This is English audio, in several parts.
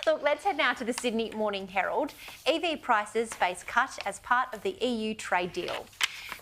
Look, let's head now to the Sydney Morning Herald. EV prices face cut as part of the EU trade deal.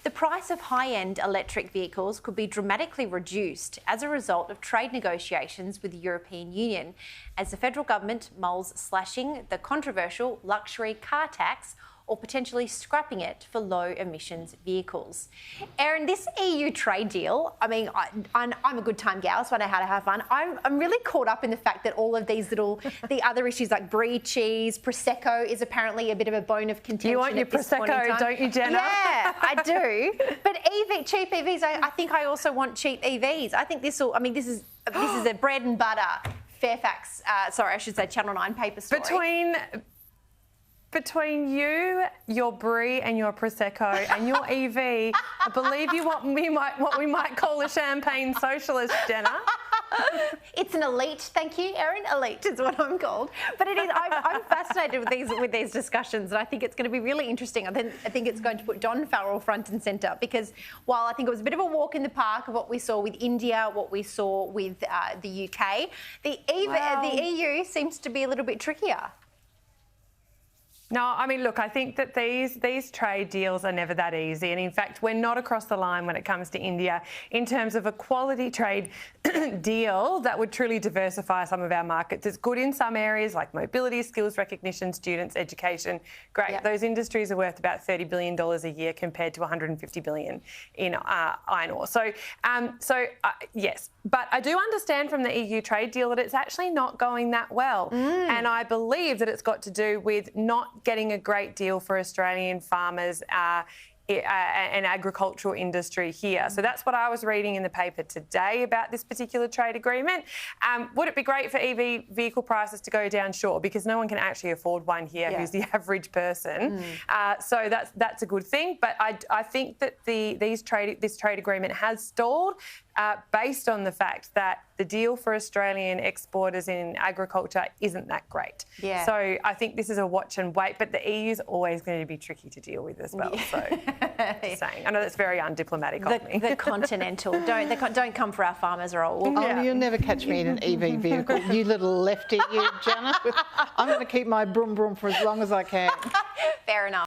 The price of high-end electric vehicles could be dramatically reduced as a result of trade negotiations with the European Union, as the federal government mulls slashing the controversial luxury car tax or potentially scrapping it for low-emissions vehicles. Erin, this EU trade deal, I mean, I'm a good time gal, so I know how to have fun. I'm really caught up in the fact that all of these the other issues like brie cheese, Prosecco is apparently a bit of a bone of contention. You want your Prosecco, don't you, Jenna? Yeah, I do. But cheap EVs, I think I also want cheap EVs. I think this is a bread and butter Fairfax, Channel 9 paper story. Between you, your brie and your Prosecco and your EV, I believe you what we might call a champagne socialist, Jenna. It's an elite, thank you, Erin. Elite is what I'm called. But it is. I'm fascinated with these discussions, and I think it's going to be really interesting. I think it's going to put Don Farrell front and centre, because while I think it was a bit of a walk in the park of what we saw with India, what we saw with the UK, the EU seems to be a little bit trickier. No, I mean, look, I think that these trade deals are never that easy. And in fact, we're not across the line when it comes to India in terms of a quality trade deal that would truly diversify some of our markets. It's good in some areas like mobility, skills recognition, students, education. Great. Yep. Those industries are worth about $30 billion a year compared to $150 billion in iron ore. So, yes. But I do understand from the EU trade deal that it's actually not going that well. And I believe that it's got to do with not getting a great deal for Australian farmers and agricultural industry here. So that's what I was reading in the paper today about this particular trade agreement. Would it be great for EV vehicle prices to go down? Sure, because no one can actually afford one here who's the average person. So that's a good thing. But I think that this trade agreement has stalled based on the fact that the deal for Australian exporters in agriculture isn't that great. Yeah. So I think this is a watch and wait, but the EU is always going to be tricky to deal with as well. So just saying. I know that's very undiplomatic of me. The continental. Don't come for our farmers, or all. Oh, you'll never catch me in an EV vehicle, you little lefty, you, Jenna. I'm going to keep my broom for as long as I can. Fair enough.